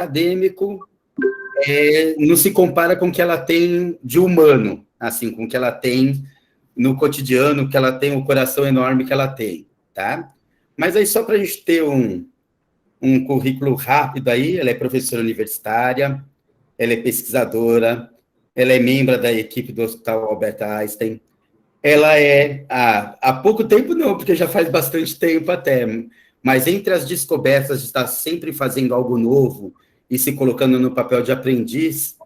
acadêmico não se compara com o que ela tem de humano, assim, com o que ela tem no cotidiano, que ela tem o coração enorme que ela tem, tá? Mas aí, só para a gente ter um currículo rápido aí, ela é professora universitária, ela é pesquisadora, ela é membro da equipe do Hospital Albert Einstein, ela há pouco tempo não, porque já faz bastante tempo até, mas entre as descobertas de estar sempre fazendo algo novo e se colocando no papel de aprendiz,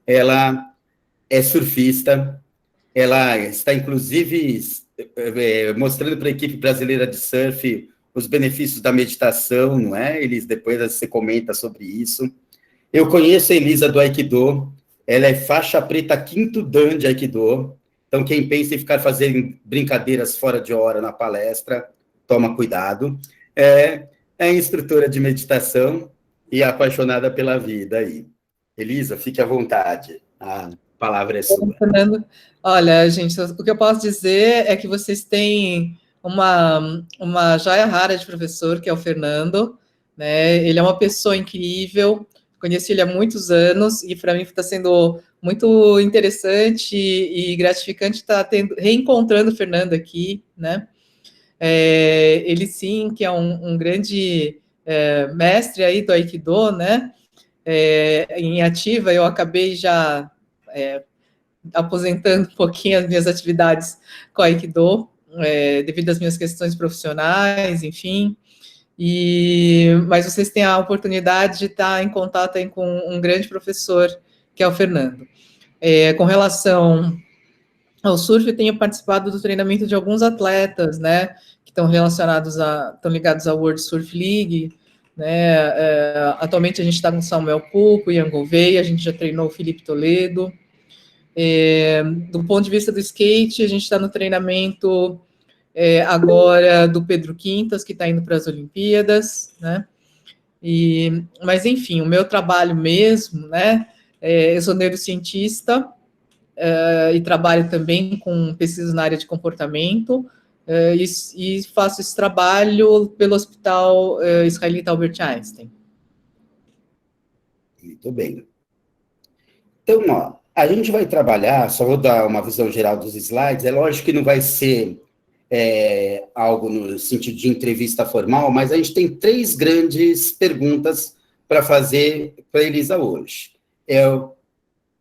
ela é surfista, ela está, inclusive, mostrando para a equipe brasileira de surf os benefícios da meditação, não é? Eles depois você comenta sobre isso. Eu conheço a Elisa do Aikido, ela é faixa preta quinto dan de Aikido, então quem pensa em ficar fazendo brincadeiras fora de hora na palestra, toma cuidado. É instrutora de meditação e apaixonada pela vida aí. Elisa, fique à vontade, a palavra é sua. Fernando, olha, gente, o que eu posso dizer é que vocês têm uma joia rara de professor, que é o Fernando, né? Ele é uma pessoa incrível, conheci ele há muitos anos, e para mim está sendo muito interessante e gratificante estar reencontrando o Fernando aqui, né? Ele sim, que é um grande mestre aí do Aikido, né? Em ativa, eu acabei já aposentando um pouquinho as minhas atividades com a Aikido, devido às minhas questões profissionais, enfim. Mas vocês têm a oportunidade de estar em contato aí com um grande professor, que é o Fernando. Com relação ao surf, eu tenho participado do treinamento de alguns atletas, né, que estão ligados à World Surf League, né, atualmente a gente está com o Samuel Pupo, Ian Gouveia, a gente já treinou o Felipe Toledo. Do ponto de vista do skate, a gente está no treinamento agora do Pedro Quintas, que está indo para as Olimpíadas, né? Mas, enfim, o meu trabalho mesmo, né? Eu sou neurocientista e trabalho também com pesquisas na área de comportamento e faço esse trabalho pelo Hospital Israelita Albert Einstein. Muito bem. Então, ó, a gente vai trabalhar, só vou dar uma visão geral dos slides, é lógico que não vai ser algo no sentido de entrevista formal, mas a gente tem 3 grandes perguntas para fazer para a Elisa hoje.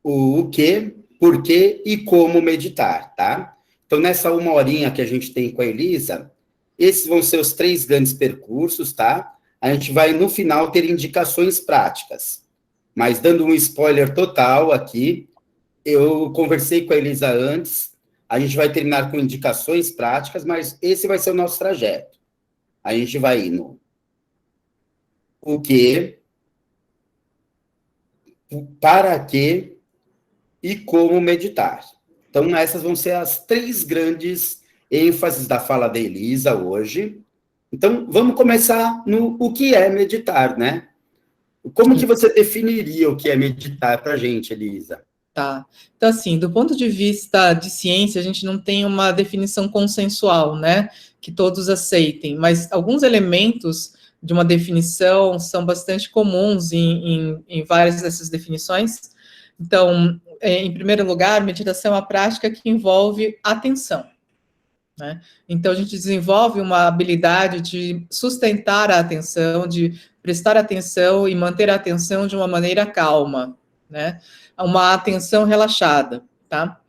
O que, por quê e como meditar, tá? Então, nessa 1 horinha que a gente tem com a Elisa, esses vão ser os 3 grandes percursos, tá? A gente vai, no final, ter indicações práticas. Mas, dando um spoiler total aqui, eu conversei com a Elisa antes, a gente vai terminar com indicações práticas, mas esse vai ser o nosso trajeto. A gente vai no o que, para quê e como meditar. Então, essas vão ser as 3 grandes ênfases da fala da Elisa hoje. Então, vamos começar no o que é meditar, né? Como que você definiria o que é meditar para a gente, Elisa? Tá. Então, assim, do ponto de vista de ciência, a gente não tem uma definição consensual, né, que todos aceitem, mas alguns elementos de uma definição são bastante comuns em várias dessas definições. Então, em primeiro lugar, meditação é uma prática que envolve atenção, né? Então, a gente desenvolve uma habilidade de sustentar a atenção, de prestar atenção e manter a atenção de uma maneira calma, né? Uma atenção relaxada, tá?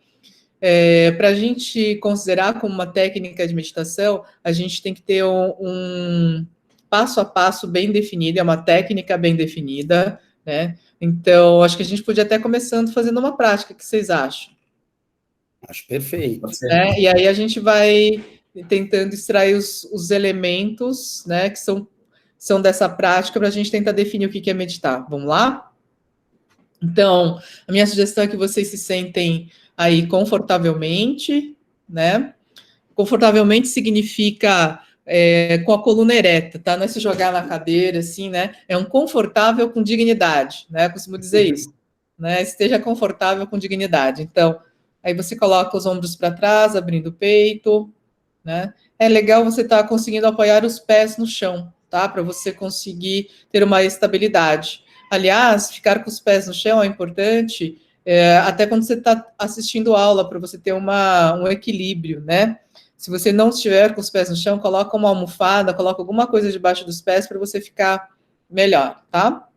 Para a gente considerar como uma técnica de meditação, a gente tem que ter um passo a passo bem definido, é uma técnica bem definida, né? Então, acho que a gente podia até começando fazendo uma prática, o que vocês acham? Acho perfeito. E aí a gente vai tentando extrair os elementos, né, que são dessa prática para a gente tentar definir o que é meditar. Vamos lá? Então, a minha sugestão é que vocês se sentem aí confortavelmente, né? Confortavelmente significa com a coluna ereta, tá? Não é se jogar na cadeira, assim, né? É um confortável com dignidade, né? Eu costumo dizer isso, né? Esteja confortável com dignidade. Então, aí você coloca os ombros para trás, abrindo o peito, né? É legal você estar conseguindo apoiar os pés no chão, tá? Para você conseguir ter uma estabilidade. Aliás, ficar com os pés no chão é importante, até quando você está assistindo aula, para você ter um equilíbrio, né? Se você não estiver com os pés no chão, coloca uma almofada, coloca alguma coisa debaixo dos pés para você ficar melhor, tá?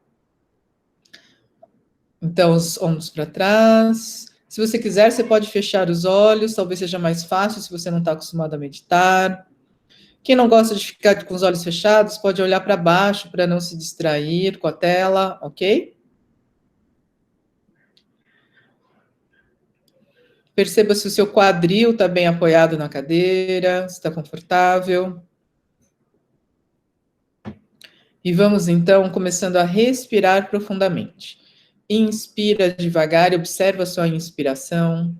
Então, os ombros para trás. Se você quiser, você pode fechar os olhos, talvez seja mais fácil se você não está acostumado a meditar. Quem não gosta de ficar com os olhos fechados, pode olhar para baixo para não se distrair com a tela, ok? Perceba se o seu quadril está bem apoiado na cadeira, se está confortável. E vamos então começando a respirar profundamente. Inspira devagar e observa a sua inspiração.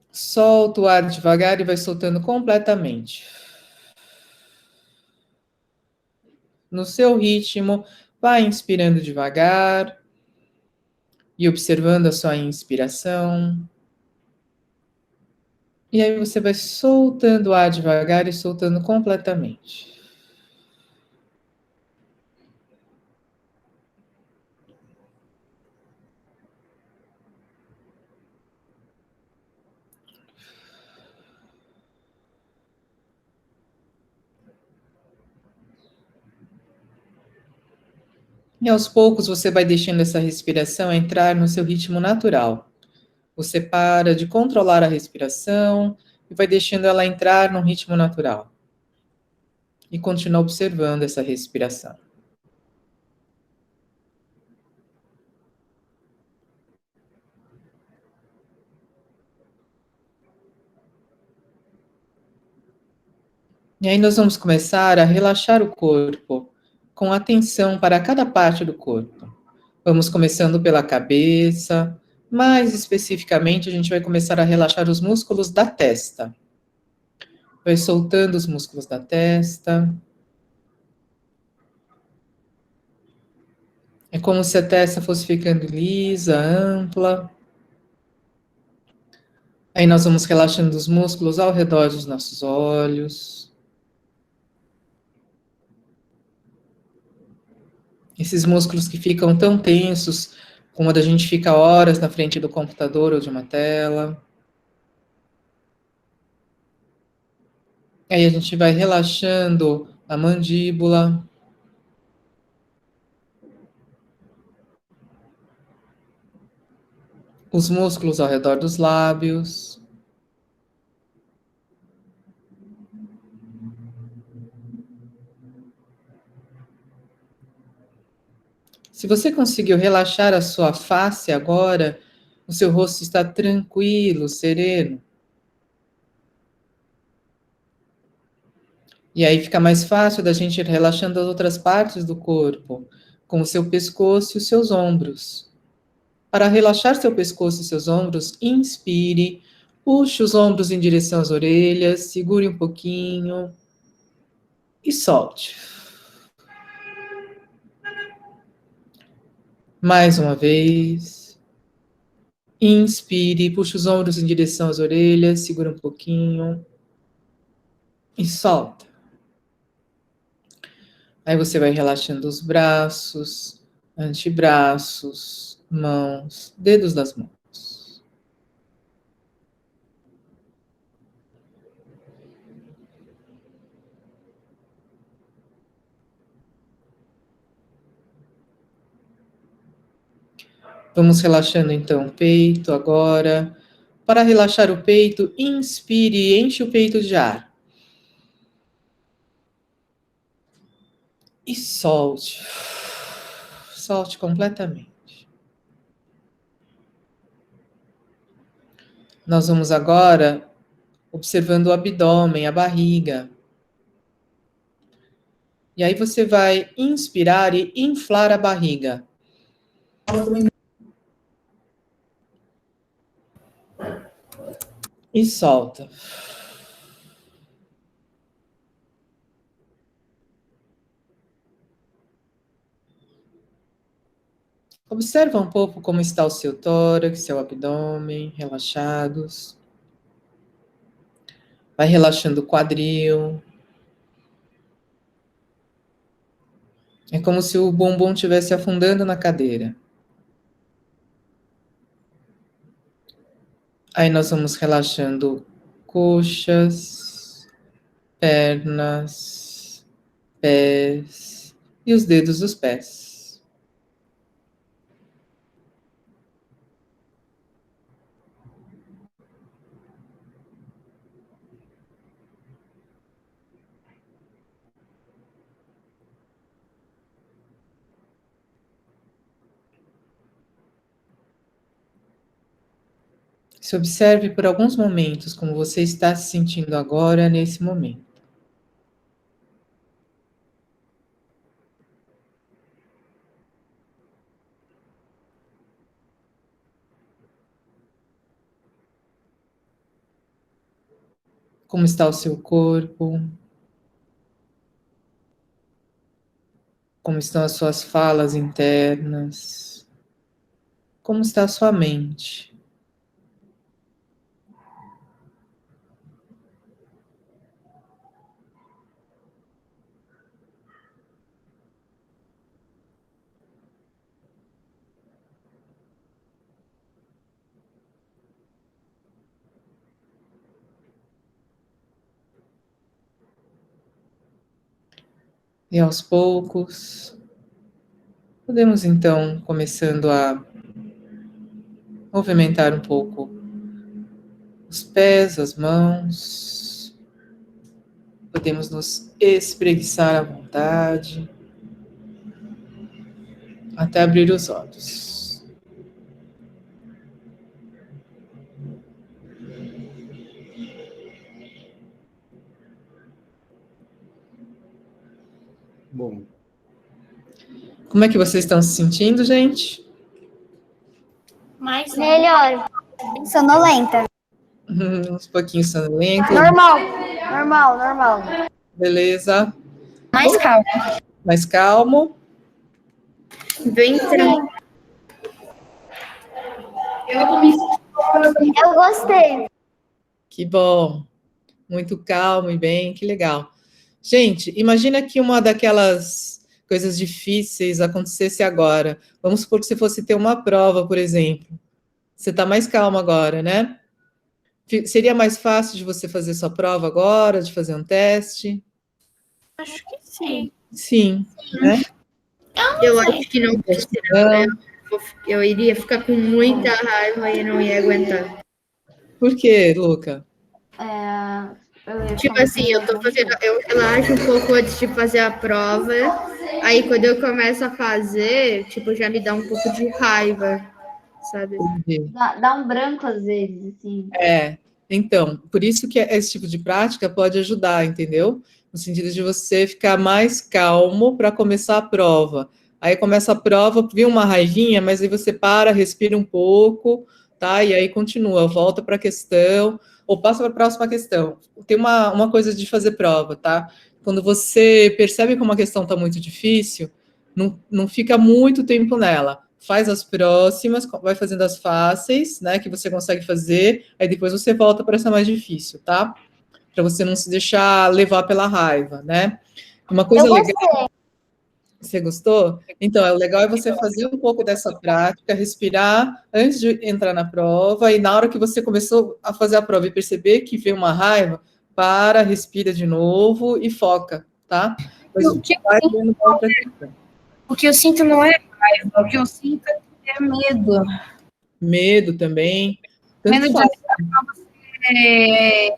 Solta o ar devagar e vai soltando completamente. No seu ritmo, vai inspirando devagar e observando a sua inspiração. E aí você vai soltando o ar devagar e soltando completamente. E aos poucos você vai deixando essa respiração entrar no seu ritmo natural. Você para de controlar a respiração e vai deixando ela entrar num ritmo natural. E continua observando essa respiração. E aí nós vamos começar a relaxar o corpo, com atenção para cada parte do corpo. Vamos começando pela cabeça, mais especificamente a gente vai começar a relaxar os músculos da testa. Vai soltando os músculos da testa. É como se a testa fosse ficando lisa, ampla. Aí nós vamos relaxando os músculos ao redor dos nossos olhos. Esses músculos que ficam tão tensos, como quando a gente fica horas na frente do computador ou de uma tela. Aí a gente vai relaxando a mandíbula. Os músculos ao redor dos lábios. Se você conseguiu relaxar a sua face agora, o seu rosto está tranquilo, sereno. E aí fica mais fácil da gente ir relaxando as outras partes do corpo, com o seu pescoço e os seus ombros. Para relaxar seu pescoço e seus ombros, inspire, puxe os ombros em direção às orelhas, segure um pouquinho e solte. Mais uma vez. Inspire, puxe os ombros em direção às orelhas, segura um pouquinho e solta. Aí você vai relaxando os braços, antebraços, mãos, dedos das mãos. Vamos relaxando então o peito agora. Para relaxar o peito, inspire e enche o peito de ar. E solte. Solte completamente. Nós vamos agora observando o abdômen, a barriga. E aí você vai inspirar e inflar a barriga. E solta. Observa um pouco como está o seu tórax, seu abdômen, relaxados. Vai relaxando o quadril. É como se o bumbum estivesse afundando na cadeira. Aí nós vamos relaxando coxas, pernas, pés e os dedos dos pés. Se observe por alguns momentos como você está se sentindo agora, nesse momento. Como está o seu corpo? Como estão as suas falas internas? Como está a sua mente? E aos poucos, podemos então começando a movimentar um pouco os pés, as mãos. Podemos nos espreguiçar à vontade, até abrir os olhos. Bom. Como é que vocês estão se sentindo, gente? Melhor. Sonolenta. Uns pouquinhos sonolentos. Normal. Beleza. Mais calmo. Mais calmo. Bem tranquilo. Eu gostei. Que bom. Muito calmo e bem, que legal. Gente, imagina que uma daquelas coisas difíceis acontecesse agora. Vamos supor que você fosse ter uma prova, por exemplo. Você está mais calmo agora, né? Seria mais fácil de você fazer sua prova agora, de fazer um teste? Acho que sim. Sim, né? Eu acho que não. Não. Eu iria ficar com muita raiva e não ia aguentar. Por quê, Luca? Tipo assim, eu relaxo um pouco antes de fazer a prova. Aí quando eu começo a fazer, tipo, já me dá um pouco de raiva, sabe? Dá um branco às vezes, assim. Então, por isso que esse tipo de prática pode ajudar, entendeu? No sentido de você ficar mais calmo para começar a prova. Aí começa a prova, vem uma raivinha, mas aí você para, respira um pouco, tá? E aí continua, volta para a questão, ou passa para a próxima questão. Tem uma coisa de fazer prova, tá? Quando você percebe que uma questão está muito difícil, não fica muito tempo nela. Faz as próximas, vai fazendo as fáceis, né, que você consegue fazer, aí depois você volta para essa mais difícil, tá? Para você não se deixar levar pela raiva, né? Uma coisa legal. Você gostou? Então, o legal é você fazer um pouco dessa prática, respirar antes de entrar na prova, e na hora que você começou a fazer a prova e perceber que veio uma raiva, para, respira de novo e foca, tá? Mas o que eu sinto não é raiva, o que eu sinto é medo. Medo também. Medo de é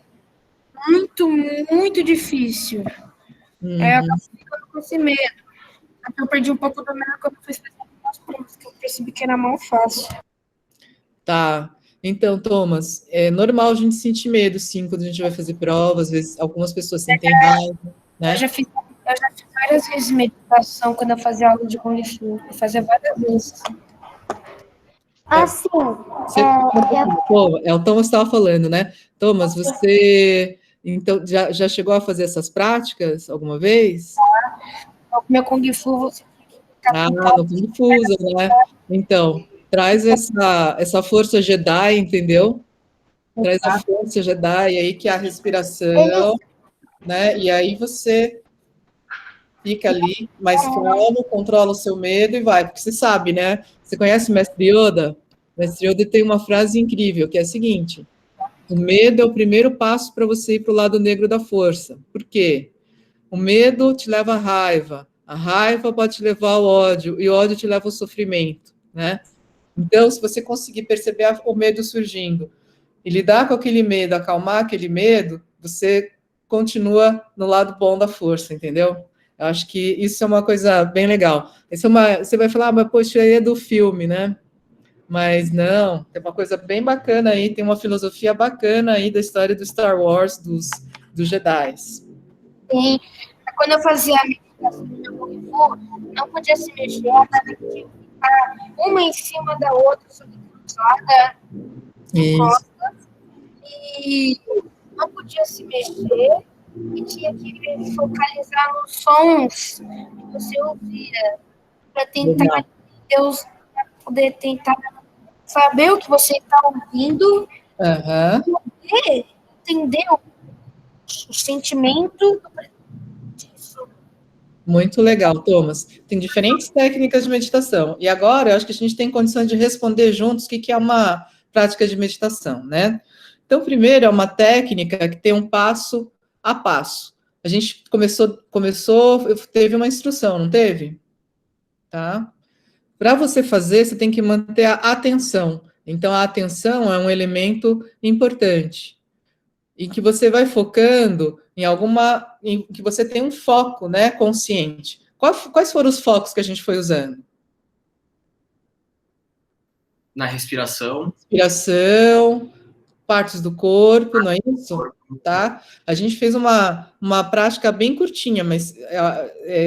muito difícil. Eu acabo ficando com esse medo. Eu perdi um pouco do medo quando eu fiz as provas, que eu percebi que era mal fácil. Tá. Então, Thomas, é normal a gente sentir medo, sim, quando a gente vai fazer provas. Às vezes, algumas pessoas sentem raiva, né? Eu já fiz várias vezes meditação quando eu fazia aula de Kung Fu. Eu fazia várias vezes. Assim, o Thomas estava falando, né? Thomas, você então já chegou a fazer essas práticas alguma vez? Meu Kung Fu, você no Kung Fu, né? Então, traz essa força Jedi, entendeu? Traz a força Jedi aí, que é a respiração, né? E aí você fica ali, mais calmo, controla o seu medo e vai, porque você sabe, né? Você conhece o Mestre Yoda? O Mestre Yoda tem uma frase incrível, que é a seguinte: o medo é o primeiro passo para você ir para o lado negro da força. Por quê? O medo te leva à raiva, a raiva pode te levar ao ódio, e o ódio te leva ao sofrimento, né? Então, se você conseguir perceber o medo surgindo e lidar com aquele medo, acalmar aquele medo, você continua no lado bom da força, entendeu? Eu acho que isso é uma coisa bem legal. Você vai falar, mas poxa, aí é do filme, né? Mas não, tem uma coisa bem bacana aí, tem uma filosofia bacana aí da história do Star Wars, dos Jedi. Sim. Quando eu fazia a meditação do Kung Fu, não podia se mexer, ela tinha que ficar uma em cima da outra, sobre cruzada, de costas, e não podia se mexer, e tinha que focalizar nos sons que você ouvia, para tentar Deus, para poder tentar saber o que você está ouvindo, e entender o sentimento disso. Muito legal, Thomas. Tem diferentes técnicas de meditação. E agora, eu acho que a gente tem condições de responder juntos o que é uma prática de meditação, né? Então, primeiro, é uma técnica que tem um passo a passo. A gente teve uma instrução, não teve? Tá? Para você fazer, você tem que manter a atenção. Então, a atenção é um elemento importante. E que você vai focando em que você tem um foco, né, consciente. Quais foram os focos que a gente foi usando? Na respiração. Respiração, partes do corpo, não é isso? Tá? A gente fez uma prática bem curtinha, mas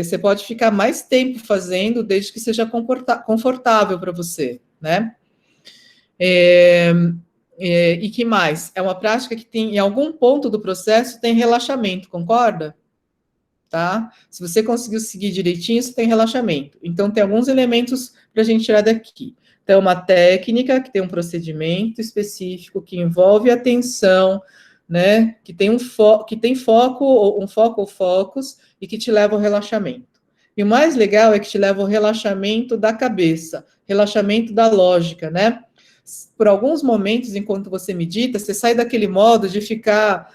você pode ficar mais tempo fazendo, desde que seja confortável para você, né? E que mais? É uma prática que tem, em algum ponto do processo, tem relaxamento, concorda? Tá? Se você conseguiu seguir direitinho, você tem relaxamento. Então, tem alguns elementos para a gente tirar daqui. Então, uma técnica que tem um procedimento específico, que envolve atenção, né? Que tem foco ou focos, e que te leva ao relaxamento. E o mais legal é que te leva ao relaxamento da cabeça, relaxamento da lógica, né? Por alguns momentos, enquanto você medita, você sai daquele modo de ficar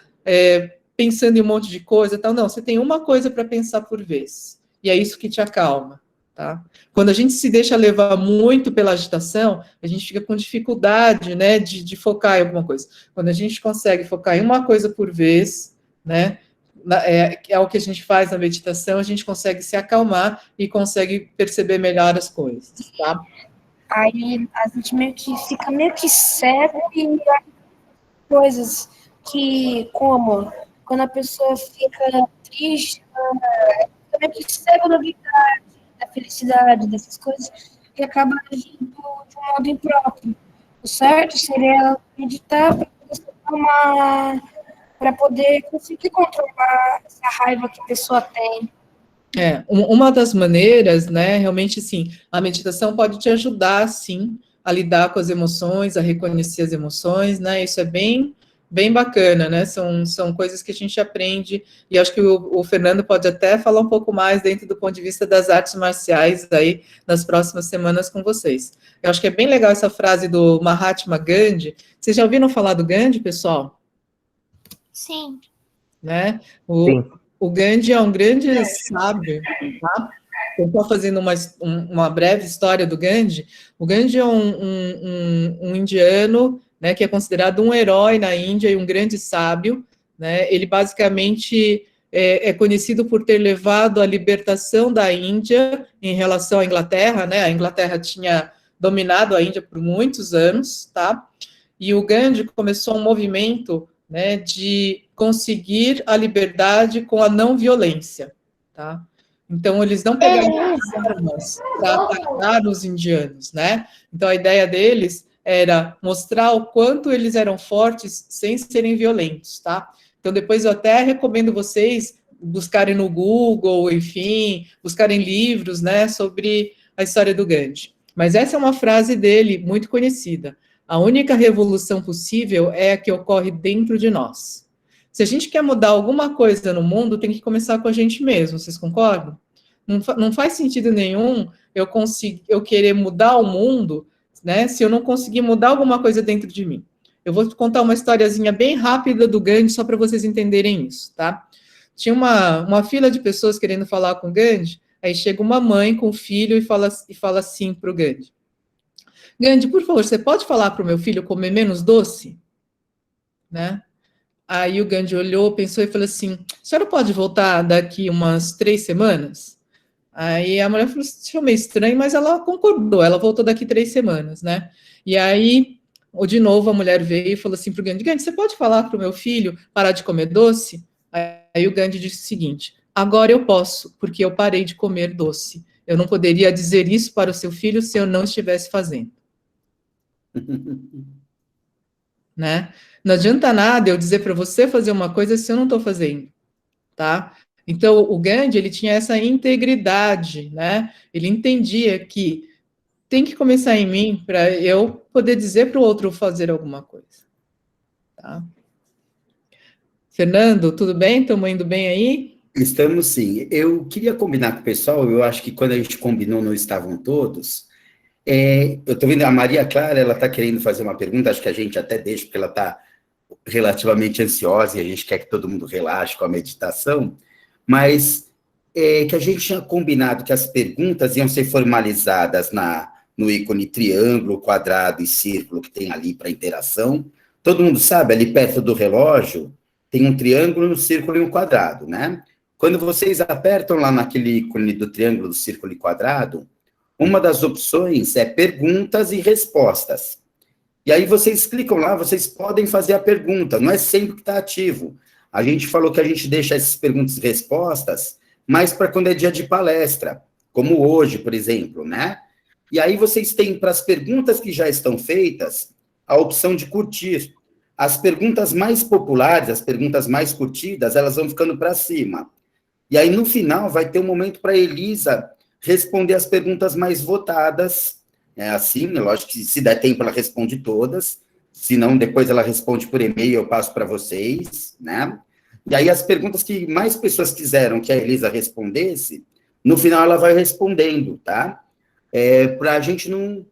pensando em um monte de coisa e tal. Não, você tem uma coisa para pensar por vez. E é isso que te acalma, tá? Quando a gente se deixa levar muito pela agitação, a gente fica com dificuldade, né, de focar em alguma coisa. Quando a gente consegue focar em uma coisa por vez, né, é o que a gente faz na meditação, a gente consegue se acalmar e consegue perceber melhor as coisas, tá? Aí a gente fica meio que cego e coisas que, como quando a pessoa fica triste, fica meio que cego da felicidade, dessas coisas, e acaba agindo de um modo impróprio. O certo seria meditar para poder conseguir controlar essa raiva que a pessoa tem. Uma das maneiras, né, realmente, sim, a meditação pode te ajudar, sim, a lidar com as emoções, a reconhecer as emoções, né, isso é bem bacana, né, são coisas que a gente aprende, e acho que o Fernando pode até falar um pouco mais dentro do ponto de vista das artes marciais aí, nas próximas semanas com vocês. Eu acho que é bem legal essa frase do Mahatma Gandhi. Vocês já ouviram falar do Gandhi, pessoal? Sim. Né? Sim. O Gandhi é um grande sábio, tá? Eu estou fazendo uma breve história do Gandhi. O Gandhi é um indiano, né, que é considerado um herói na Índia e um grande sábio, né? Ele basicamente é conhecido por ter levado a libertação da Índia em relação à Inglaterra, né? A Inglaterra tinha dominado a Índia por muitos anos, tá? E o Gandhi começou um movimento, né, de conseguir a liberdade com a não violência, tá? Então, eles não pegaram armas para atacar os indianos, né? Então, a ideia deles era mostrar o quanto eles eram fortes sem serem violentos, tá? Então, depois eu até recomendo vocês buscarem no Google, enfim, buscarem livros, né, sobre a história do Gandhi. Mas essa é uma frase dele muito conhecida. A única revolução possível é a que ocorre dentro de nós. Se a gente quer mudar alguma coisa no mundo, tem que começar com a gente mesmo, vocês concordam? Não faz sentido nenhum eu querer mudar o mundo, né, se eu não conseguir mudar alguma coisa dentro de mim. Eu vou contar uma historiazinha bem rápida do Gandhi, só para vocês entenderem isso, tá? Tinha uma fila de pessoas querendo falar com o Gandhi, aí chega uma mãe com o filho e fala assim para o Gandhi: Gandhi, por favor, você pode falar para o meu filho comer menos doce? Né? Aí o Gandhi olhou, pensou e falou assim: a senhora pode voltar daqui umas 3 semanas? Aí a mulher falou: achou meio estranho, mas ela concordou, ela voltou daqui 3 semanas, né? E aí, de novo, a mulher veio e falou assim para o Gandhi: Gandhi, você pode falar para o meu filho parar de comer doce? Aí o Gandhi disse o seguinte: agora eu posso, porque eu parei de comer doce. Eu não poderia dizer isso para o seu filho se eu não estivesse fazendo. Né? Não adianta nada eu dizer para você fazer uma coisa se eu não estou fazendo, tá? Então, o Gandhi, ele tinha essa integridade, né? Ele entendia que tem que começar em mim para eu poder dizer para o outro fazer alguma coisa, tá? Fernando, tudo bem? Estamos indo bem aí? Estamos sim. Eu queria combinar com o pessoal, eu acho que quando a gente combinou não estavam todos. Eu estou vendo a Maria Clara, ela está querendo fazer uma pergunta, acho que a gente até deixa, porque ela está relativamente ansiosa e a gente quer que todo mundo relaxe com a meditação, mas que a gente tinha combinado que as perguntas iam ser formalizadas no ícone triângulo, quadrado e círculo que tem ali para interação. Todo mundo sabe, ali perto do relógio, tem um triângulo, um círculo e um quadrado, né? Quando vocês apertam lá naquele ícone do triângulo, do círculo e quadrado, uma das opções é perguntas e respostas. E aí vocês clicam lá, vocês podem fazer a pergunta, não é sempre que está ativo. A gente falou que a gente deixa essas perguntas e respostas mais para quando é dia de palestra, como hoje, por exemplo, né? E aí vocês têm, para as perguntas que já estão feitas, a opção de curtir. As perguntas mais populares, as perguntas mais curtidas, elas vão ficando para cima. E aí, no final, vai ter um momento para a Elisa responder as perguntas mais votadas. É assim, lógico que se der tempo ela responde todas, se não, depois ela responde por e-mail, eu passo para vocês, né? E aí as perguntas que mais pessoas quiseram que a Elisa respondesse, no final ela vai respondendo, tá? Para a gente não...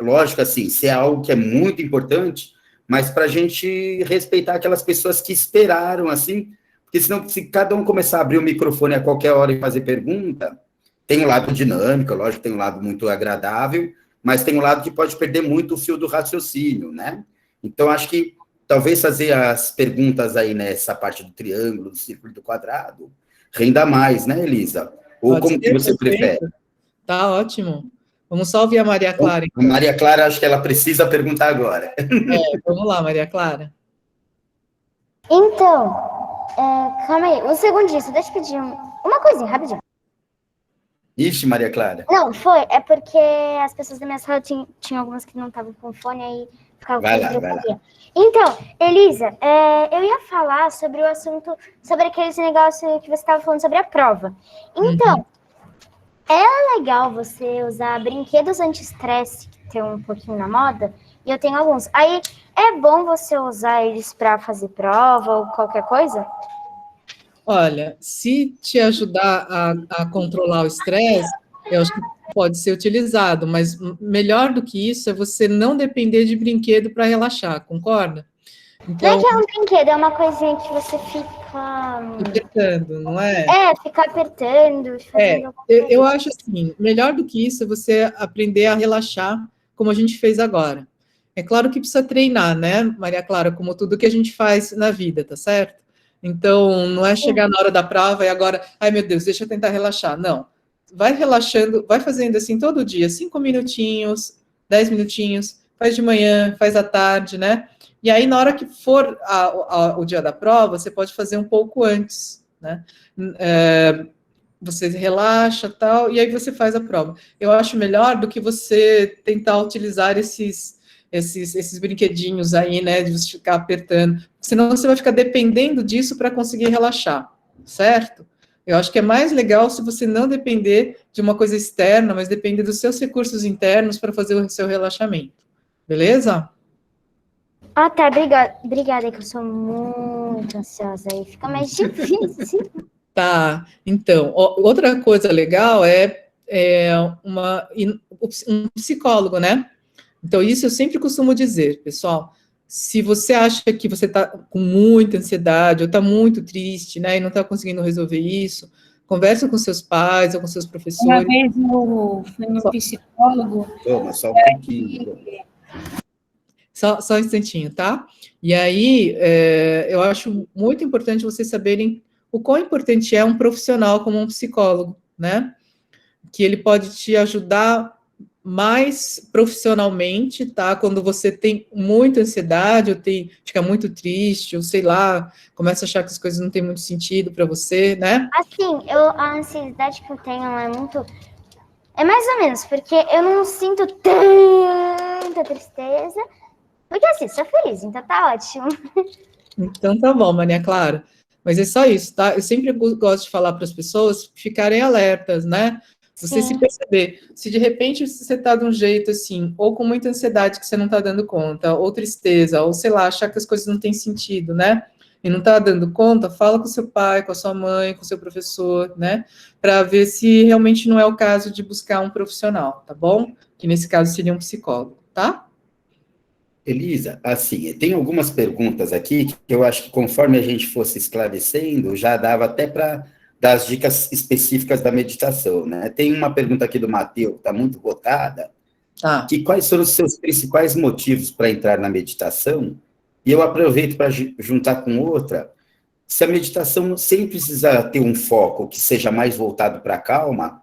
lógico, assim, se é algo que é muito importante, mas para a gente respeitar aquelas pessoas que esperaram, assim, porque senão, se cada um começar a abrir o microfone a qualquer hora e fazer pergunta, tem um lado dinâmico, lógico, tem um lado muito agradável, mas tem um lado que pode perder muito o fio do raciocínio, né? Então, acho que talvez fazer as perguntas aí nessa parte do triângulo, do círculo e do quadrado, renda mais, né, Elisa? Ou como que você prefere? Tá ótimo. Vamos só ouvir a Maria Clara. Então. A Maria Clara, acho que ela precisa perguntar agora. Vamos lá, Maria Clara. Então, calma aí, um segundinho, só deixa eu pedir uma coisinha, rapidinho. Ixi, Maria Clara. Não, é porque as pessoas da minha sala tinham algumas que não estavam com fone, aí ficava... Vai lá. Então, Elisa, eu ia falar sobre o assunto, sobre aquele negócio que você estava falando sobre a prova. Então, é legal você usar brinquedos anti-estresse, que tem um pouquinho na moda, e eu tenho alguns. Aí, é bom você usar eles para fazer prova ou qualquer coisa? Olha, se te ajudar a controlar o estresse, eu acho que pode ser utilizado, mas melhor do que isso é você não depender de brinquedo para relaxar, concorda? Então, não é que é um brinquedo, é uma coisinha que você fica... apertando, não é? Ficar apertando. Eu acho assim, melhor do que isso é você aprender a relaxar, como a gente fez agora. É claro que precisa treinar, né, Maria Clara, como tudo que a gente faz na vida, tá certo? Então, não é chegar na hora da prova e agora, ai meu Deus, deixa eu tentar relaxar. Não, vai relaxando, vai fazendo assim todo dia, 5 minutinhos, 10 minutinhos, faz de manhã, faz à tarde, né? E aí, na hora que for o dia da prova, você pode fazer um pouco antes, né? Você relaxa tal, e aí você faz a prova. Eu acho melhor do que você tentar utilizar esses brinquedinhos aí, né, de você ficar apertando, senão você vai ficar dependendo disso para conseguir relaxar, certo? Eu acho que é mais legal se você não depender de uma coisa externa, mas depender dos seus recursos internos para fazer o seu relaxamento, beleza? Ah, tá, obrigada, que eu sou muito ansiosa, aí fica mais difícil. Tá, então, outra coisa legal é um psicólogo, né? Então, isso eu sempre costumo dizer, pessoal, se você acha que você está com muita ansiedade ou está muito triste, né, e não está conseguindo resolver isso, conversa com seus pais ou com seus Uma professores. vez eu fui no psicólogo. Toma, só um pouquinho. Só um instantinho, tá? E aí, eu acho muito importante vocês saberem o quão importante é um profissional como um psicólogo, né? Que ele pode te ajudar mais profissionalmente, tá? Quando você tem muita ansiedade, ou fica muito triste, ou sei lá, começa a achar que as coisas não têm muito sentido para você, né? Assim, a ansiedade que eu tenho é muito... É mais ou menos, porque eu não sinto tanta tristeza, porque assim, sou feliz, então tá ótimo. Então tá bom, Maria Clara. Mas é só isso, tá? Eu sempre gosto de falar para as pessoas ficarem alertas, né? Você se perceber. Se de repente você está de um jeito assim, ou com muita ansiedade que você não está dando conta, ou tristeza, ou sei lá, achar que as coisas não têm sentido, né? E não está dando conta, fala com seu pai, com a sua mãe, com o seu professor, né? Para ver se realmente não é o caso de buscar um profissional, tá bom? Que nesse caso seria um psicólogo, tá? Elisa, assim, tem algumas perguntas aqui que eu acho que conforme a gente fosse esclarecendo, já dava até para dar as dicas específicas da meditação, né? Tem uma pergunta aqui do Matheus, que está muito botada, Tá. que quais foram os seus principais motivos para entrar na meditação? E eu aproveito para juntar com outra, se a meditação sempre precisa ter um foco que seja mais voltado para a calma,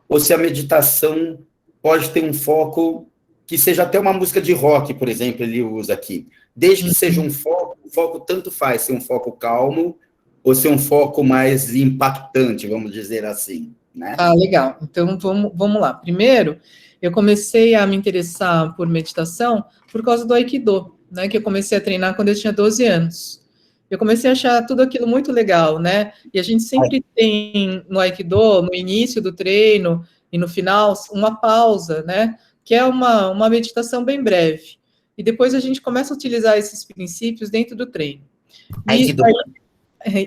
ou se a meditação pode ter um foco que seja até uma música de rock, por exemplo, ele usa aqui. Desde que seja um foco, o foco tanto faz ser um foco calmo ou ser um foco mais impactante, vamos dizer assim, né? Ah, legal. Então, vamos lá. Primeiro, eu comecei a me interessar por meditação por causa do Aikido, né? Que eu comecei a treinar quando eu tinha 12 anos. Eu comecei a achar tudo aquilo muito legal, né? E a gente sempre tem no Aikido, no início do treino e no final, uma pausa, né? Que é uma meditação bem breve. E depois a gente começa a utilizar esses princípios dentro do treino.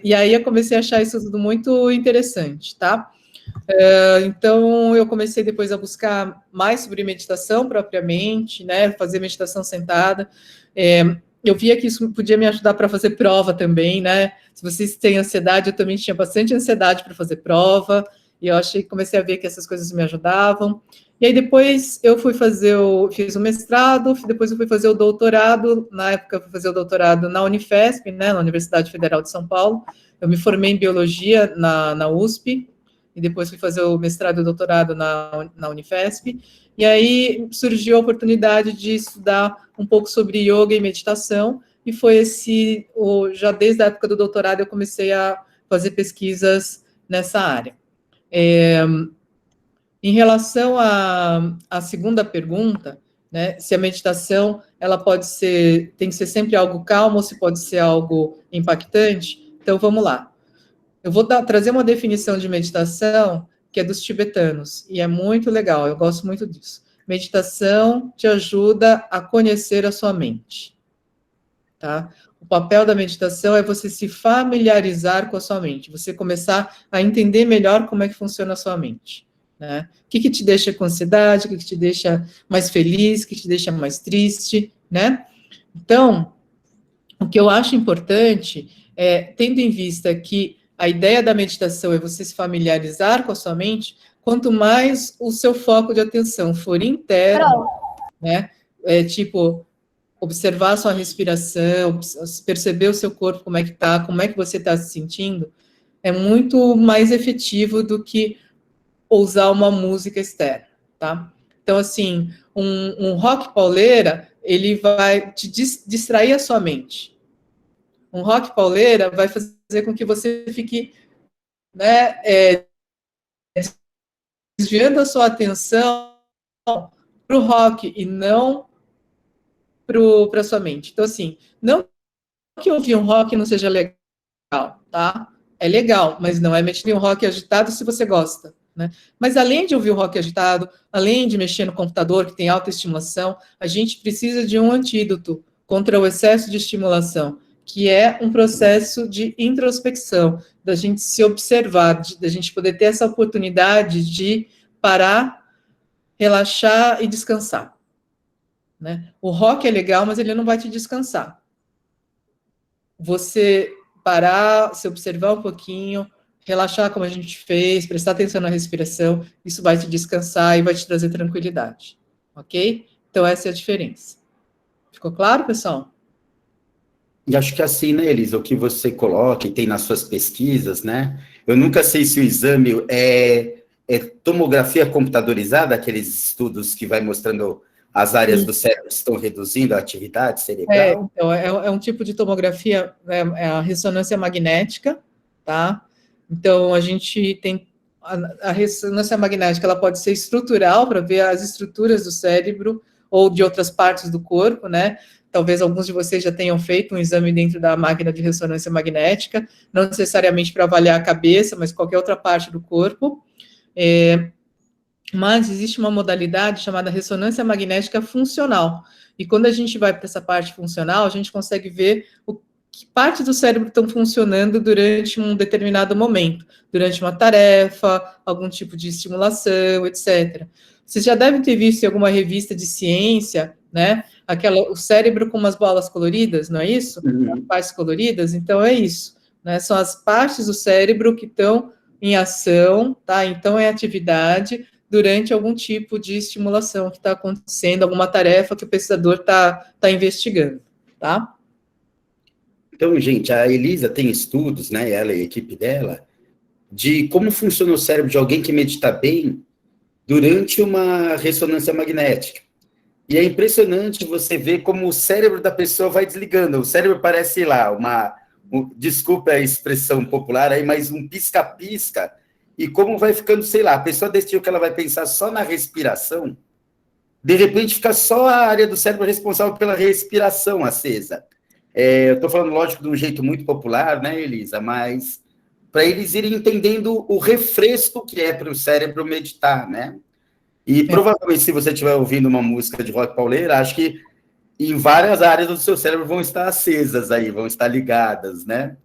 E aí eu comecei a achar isso tudo muito interessante, tá? Então, eu comecei depois a buscar mais sobre meditação propriamente, né? Fazer meditação sentada. Eu via que isso podia me ajudar para fazer prova também, né? Se vocês têm ansiedade, eu também tinha bastante ansiedade para fazer prova. E eu comecei a ver que essas coisas me ajudavam. E aí depois eu fiz o mestrado, depois eu fui fazer o doutorado, na época eu fui fazer o doutorado na Unifesp, né, na Universidade Federal de São Paulo. Eu me formei em biologia na USP, e depois fui fazer o mestrado e doutorado na Unifesp. E aí surgiu a oportunidade de estudar um pouco sobre yoga e meditação, e foi já desde a época do doutorado eu comecei a fazer pesquisas nessa área. Em relação à segunda pergunta, né, se a meditação ela tem que ser sempre algo calmo ou se pode ser algo impactante, então vamos lá. Eu vou trazer uma definição de meditação que é dos tibetanos, e é muito legal, eu gosto muito disso. Meditação te ajuda a conhecer a sua mente, tá? O papel da meditação é você se familiarizar com a sua mente, você começar a entender melhor como é que funciona a sua mente, né? O que te deixa com ansiedade, o que te deixa mais feliz, o que te deixa mais triste, né? Então, o que eu acho importante é, tendo em vista que a ideia da meditação é você se familiarizar com a sua mente, quanto mais o seu foco de atenção for interno, né? Tipo, observar a sua respiração, perceber o seu corpo, como é que tá, como é que você está se sentindo, é muito mais efetivo do que usar uma música externa, tá? Então, assim, um rock pauleira, ele vai te distrair a sua mente. Um rock pauleira vai fazer com que você fique, né, desviando a sua atenção para o rock e não para a sua mente. Então, assim, não que ouvir um rock não seja legal, tá? É legal, mas não é mexer um rock agitado se você gosta, né? Mas além de ouvir o rock agitado, além de mexer no computador, que tem alta estimulação, a gente precisa de um antídoto contra o excesso de estimulação, que é um processo de introspecção, da gente se observar, da gente poder ter essa oportunidade de parar, relaxar e descansar, né? O rock é legal, mas ele não vai te descansar. Você parar, se observar um pouquinho, relaxar como a gente fez, prestar atenção na respiração, isso vai te descansar e vai te trazer tranquilidade, ok? Então, essa é a diferença. Ficou claro, pessoal? E acho que assim, né, Elisa, o que você coloca e tem nas suas pesquisas, né? Eu nunca sei se o exame é tomografia computadorizada, aqueles estudos que vai mostrando as áreas do cérebro que estão reduzindo a atividade cerebral. Então, é um tipo de tomografia, é a ressonância magnética, tá? Então, a gente tem a ressonância magnética, ela pode ser estrutural, para ver as estruturas do cérebro ou de outras partes do corpo, né? Talvez alguns de vocês já tenham feito um exame dentro da máquina de ressonância magnética, não necessariamente para avaliar a cabeça, mas qualquer outra parte do corpo. Mas existe uma modalidade chamada ressonância magnética funcional. E quando a gente vai para essa parte funcional, a gente consegue ver que partes do cérebro estão funcionando durante um determinado momento, durante uma tarefa, algum tipo de estimulação, etc. Vocês já devem ter visto em alguma revista de ciência, né? O cérebro com umas bolas coloridas, não é isso? As partes coloridas, então é isso, né? São as partes do cérebro que estão em ação, tá? Então é atividade durante algum tipo de estimulação que está acontecendo, alguma tarefa que o pesquisador está investigando, tá? Então, gente, a Elisa tem estudos, né, ela e a equipe dela, de como funciona o cérebro de alguém que medita bem durante uma ressonância magnética. E é impressionante você ver como o cérebro da pessoa vai desligando. O cérebro parece, sei lá, desculpa a expressão popular aí, mas um pisca-pisca, e como vai ficando, sei lá, a pessoa decidiu que ela vai pensar só na respiração, de repente fica só a área do cérebro responsável pela respiração acesa. Eu estou falando, lógico, de um jeito muito popular, né, Elisa, mas para eles irem entendendo o refresco que é para o cérebro meditar, né? E provavelmente, se você estiver ouvindo uma música de rock pauleira, acho que em várias áreas do seu cérebro vão estar acesas aí, vão estar ligadas, né?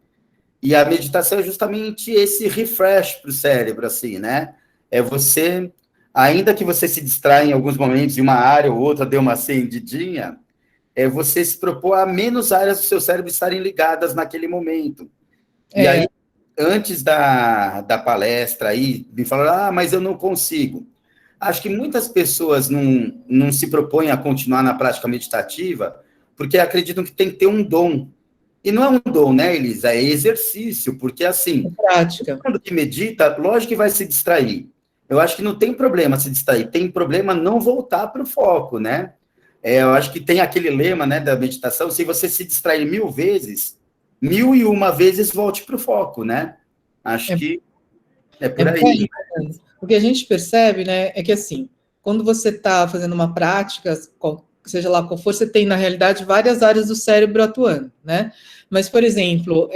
E a meditação é justamente esse refresh para o cérebro, assim, né? É você, ainda que você se distraia em alguns momentos, em uma área ou outra, dê uma acendidinha, é você se propor a menos áreas do seu cérebro estarem ligadas naquele momento. E aí, antes da palestra aí, me falaram, mas eu não consigo. Acho que muitas pessoas não se propõem a continuar na prática meditativa porque acreditam que tem que ter um dom. E não é um dom, né, Elisa? É exercício, porque assim, prática. Quando que medita, lógico que vai se distrair. Eu acho que não tem problema se distrair, tem problema não voltar para o foco, né? Eu acho que tem aquele lema, né, da meditação, se você se distrair 1000 vezes, 1001 vezes volte para o foco, né? Acho que é por aí. O que a gente percebe, né, é que assim, quando você está fazendo uma prática, seja lá qual for, você tem, na realidade, várias áreas do cérebro atuando, né? Mas, por exemplo,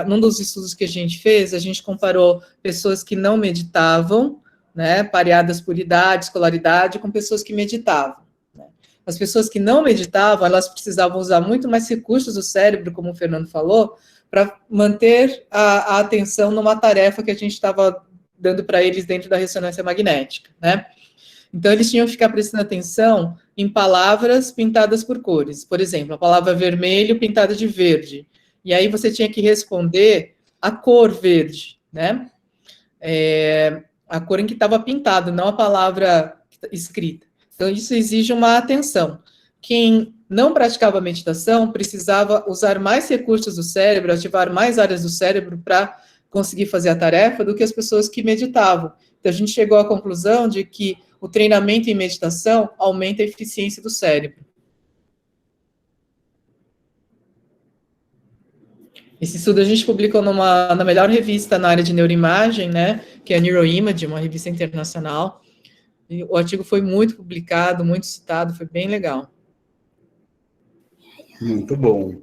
num dos estudos que a gente fez, a gente comparou pessoas que não meditavam, né, pareadas por idade, escolaridade, com pessoas que meditavam. Né? As pessoas que não meditavam, elas precisavam usar muito mais recursos do cérebro, como o Fernando falou, para manter a atenção numa tarefa que a gente estava dando para eles dentro da ressonância magnética, né? Então, eles tinham que ficar prestando atenção em palavras pintadas por cores. Por exemplo, a palavra vermelho pintada de verde. E aí você tinha que responder a cor verde, né? A cor em que estava pintado, não a palavra escrita. Então, isso exige uma atenção. Quem não praticava meditação precisava usar mais recursos do cérebro, ativar mais áreas do cérebro para conseguir fazer a tarefa do que as pessoas que meditavam. Então, a gente chegou à conclusão de que o treinamento em meditação aumenta a eficiência do cérebro. Esse estudo a gente publicou na melhor revista na área de neuroimagem, né, que é a Neuroimaging, uma revista internacional. E o artigo foi muito publicado, muito citado, foi bem legal. Muito bom.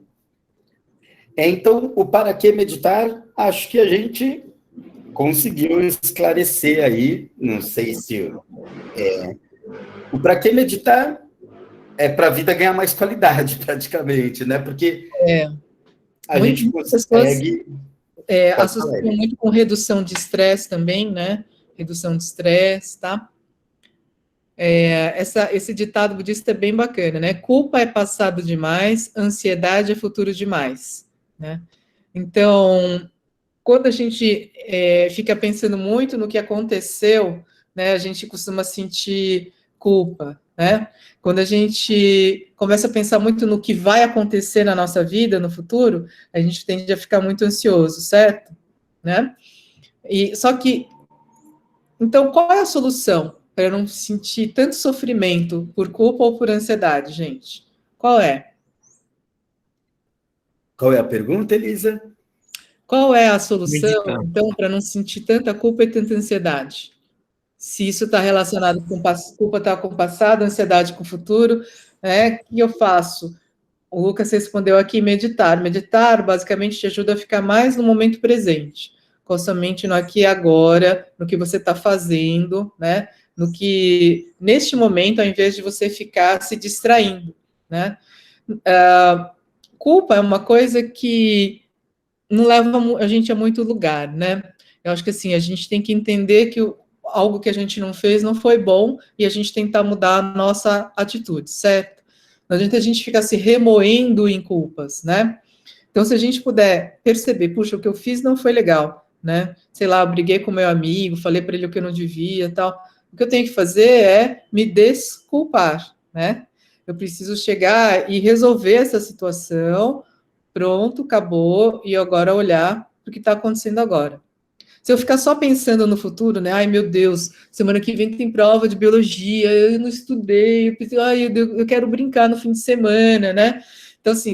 Então, o para que meditar, acho que a gente conseguiu esclarecer aí, não sei se... o para que meditar é para a vida ganhar mais qualidade, praticamente, né? Porque a gente consegue... associo muito com redução de estresse também, né? Redução de estresse, tá? Esse ditado budista é bem bacana, né? Culpa é passado demais, ansiedade é futuro demais, né? Então, quando a gente fica pensando muito no que aconteceu, né, a gente costuma sentir culpa, né? Quando a gente começa a pensar muito no que vai acontecer na nossa vida, no futuro, a gente tende a ficar muito ansioso, certo? Né? Só que, então, qual é a solução para não sentir tanto sofrimento por culpa ou por ansiedade, gente? Qual é? Qual é a pergunta, Elisa? Qual é a solução, então, para não sentir tanta culpa e tanta ansiedade? Se isso está relacionado com culpa está com o passado, ansiedade com o futuro, o que eu faço? O Lucas respondeu aqui, meditar. Meditar, basicamente, te ajuda a ficar mais no momento presente, com a sua mente no aqui e agora, no que você está fazendo, né? No que, neste momento, ao invés de você ficar se distraindo, né? Culpa é uma coisa que não leva a gente a muito lugar, né? Eu acho que, assim, a gente tem que entender que algo que a gente não fez não foi bom e a gente tentar mudar a nossa atitude, certo? Não adianta a gente ficar se remoendo em culpas, né? Então, se a gente puder perceber, puxa, o que eu fiz não foi legal, né? Sei lá, eu briguei com meu amigo, falei para ele o que eu não devia, tal. O que eu tenho que fazer é me desculpar, né? Eu preciso chegar e resolver essa situação, pronto, acabou, e agora olhar para o que está acontecendo agora. Se eu ficar só pensando no futuro, né? Ai, meu Deus, semana que vem tem prova de biologia, eu não estudei, eu quero brincar no fim de semana, né? Então, assim,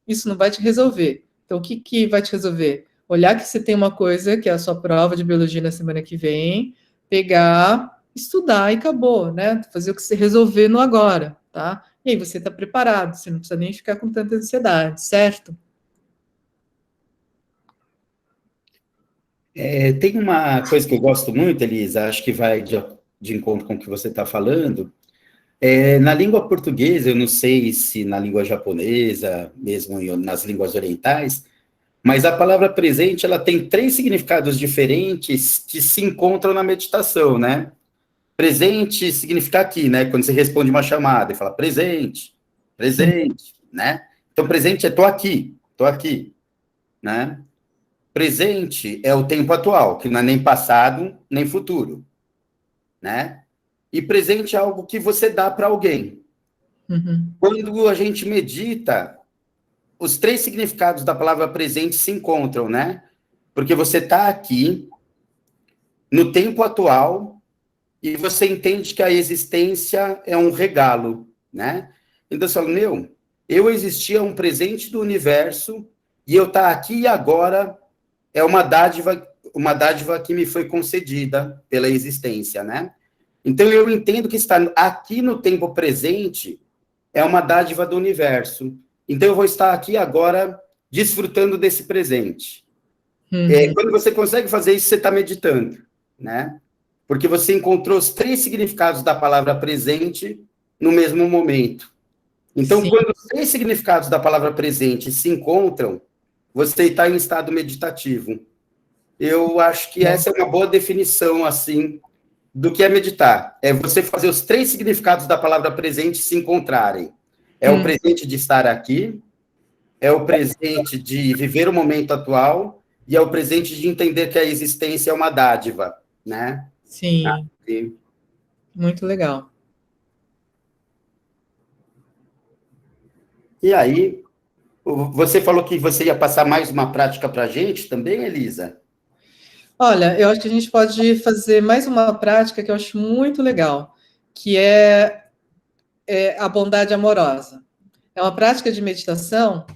isso não vai te resolver. Então, o que vai te resolver? Olhar que você tem uma coisa, que é a sua prova de biologia na semana que vem, pegar, estudar e acabou, né? Fazer o que você resolver no agora, tá? E aí você está preparado, você não precisa nem ficar com tanta ansiedade, certo? Tem uma coisa que eu gosto muito, Elisa, acho que vai de encontro com o que você está falando. Na língua portuguesa, eu não sei se na língua japonesa, mesmo nas línguas orientais, mas a palavra presente, ela tem 3 significados diferentes que se encontram na meditação, né? Presente significa aqui, né? Quando você responde uma chamada e fala presente, né? Então, presente é tô aqui, né? Presente é o tempo atual, que não é nem passado, nem futuro, né? E presente é algo que você dá para alguém. Uhum. Quando a gente medita, os 3 significados da palavra presente se encontram, né? Porque você está aqui, no tempo atual, e você entende que a existência é um regalo, né? Então, você fala, eu existia um presente do universo, e eu estar aqui e agora é uma dádiva que me foi concedida pela existência, né? Então, eu entendo que estar aqui no tempo presente é uma dádiva do universo. Então, eu vou estar aqui agora desfrutando desse presente. Quando você consegue fazer isso, você está meditando, né? Porque você encontrou os 3 significados da palavra presente no mesmo momento. Então, Sim. Quando os 3 significados da palavra presente se encontram, você está em estado meditativo. Eu acho que essa é uma boa definição, assim, do que é meditar. É você fazer os 3 significados da palavra presente se encontrarem. É o presente de estar aqui, é o presente de viver o momento atual e é o presente de entender que a existência é uma dádiva, né? Sim. Muito legal. E aí, você falou que você ia passar mais uma prática para a gente também, Elisa? Olha, eu acho que a gente pode fazer mais uma prática que eu acho muito legal, que é a bondade amorosa. É uma prática de meditação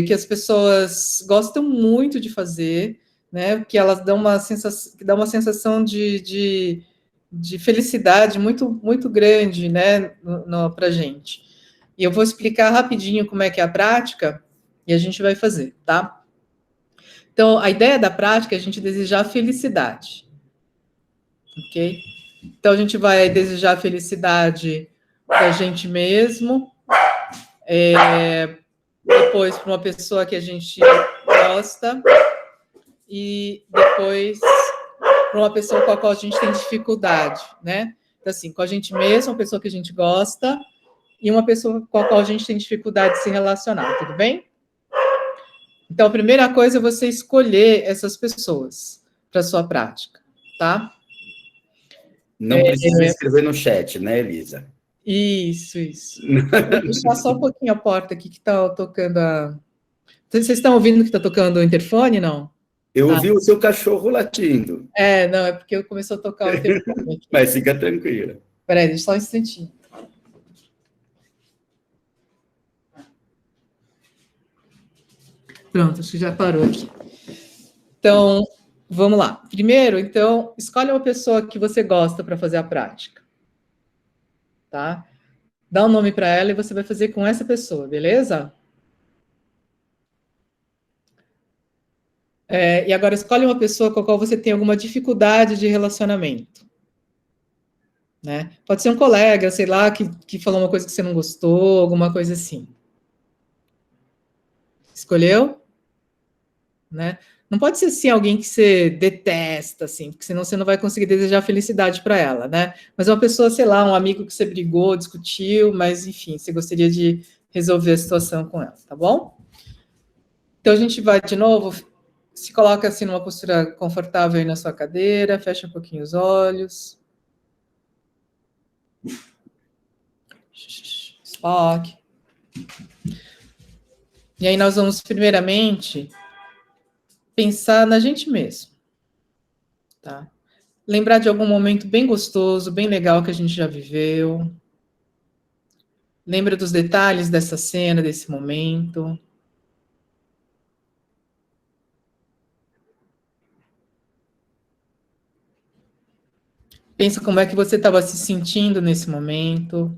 que as pessoas gostam muito de fazer, né? Que elas dão uma sensação de felicidade muito, muito grande, né? Para a gente. E eu vou explicar rapidinho como é que é a prática e a gente vai fazer, tá? Então, a ideia da prática é a gente desejar felicidade, ok? Então, a gente vai desejar felicidade para a gente mesmo, depois para uma pessoa que a gente gosta, e depois para uma pessoa com a qual a gente tem dificuldade, né? Então, assim, com a gente mesmo, uma pessoa que a gente gosta, e uma pessoa com a qual a gente tem dificuldade de se relacionar, tudo bem? Então, a primeira coisa é você escolher essas pessoas para sua prática, tá? Não precisa escrever no chat, né, Elisa? Isso. Vou deixar só um pouquinho a porta aqui que está tocando a... Vocês estão ouvindo que está tocando o interfone, não? Eu ouvi o seu cachorro latindo. Não, é porque começou a tocar o interfone aqui. Mas fica tranquila. Espera aí, deixa só um instantinho. Pronto, acho que já parou aqui. Então, vamos lá. Primeiro, então, escolhe uma pessoa que você gosta para fazer a prática. Tá? Dá um nome para ela e você vai fazer com essa pessoa, beleza? E agora escolhe uma pessoa com a qual você tem alguma dificuldade de relacionamento. Né? Pode ser um colega, sei lá, que falou uma coisa que você não gostou, alguma coisa assim. Escolheu? Né? Não pode ser assim alguém que você detesta, assim, porque senão você não vai conseguir desejar felicidade para ela, né? Mas uma pessoa, sei lá, um amigo que você brigou, discutiu, mas enfim, você gostaria de resolver a situação com ela, tá bom? Então a gente vai de novo, se coloca assim numa postura confortável aí na sua cadeira, fecha um pouquinho os olhos. Spock. E aí nós vamos primeiramente pensar na gente mesmo, tá? Lembrar de algum momento bem gostoso, bem legal que a gente já viveu. Lembra dos detalhes dessa cena, desse momento. Pensa como é que você estava se sentindo nesse momento.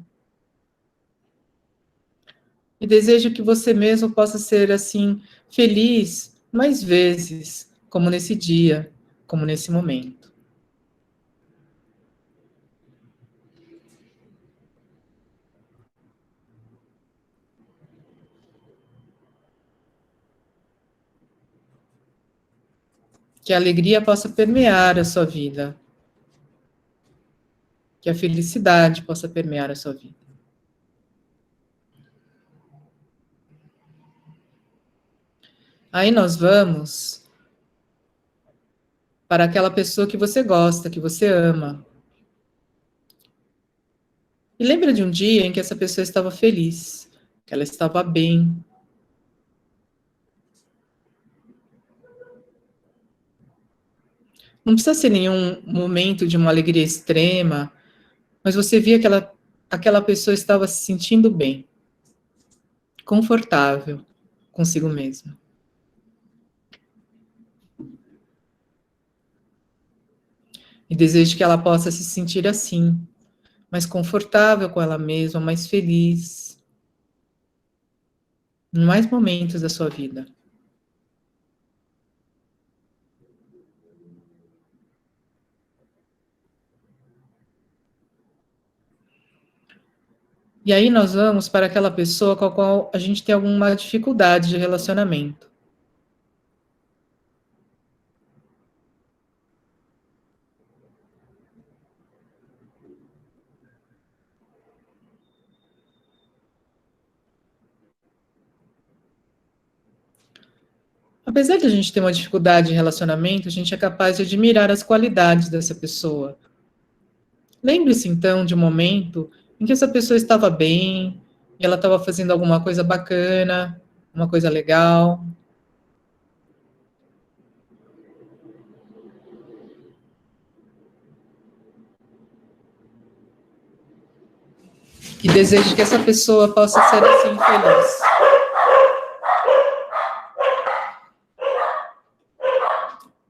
E desejo que você mesmo possa ser, assim, feliz mais vezes, como nesse dia, como nesse momento. Que a alegria possa permear a sua vida. Que a felicidade possa permear a sua vida. Aí nós vamos para aquela pessoa que você gosta, que você ama. E lembra de um dia em que essa pessoa estava feliz, que ela estava bem. Não precisa ser nenhum momento de uma alegria extrema, mas você via que aquela pessoa estava se sentindo bem, confortável consigo mesma. E desejo que ela possa se sentir assim, mais confortável com ela mesma, mais feliz, em mais momentos da sua vida. E aí nós vamos para aquela pessoa com a qual a gente tem alguma dificuldade de relacionamento. Apesar de a gente ter uma dificuldade em relacionamento, a gente é capaz de admirar as qualidades dessa pessoa. Lembre-se, então, de um momento em que essa pessoa estava bem, e ela estava fazendo alguma coisa bacana, uma coisa legal. E desejo que essa pessoa possa ser assim feliz.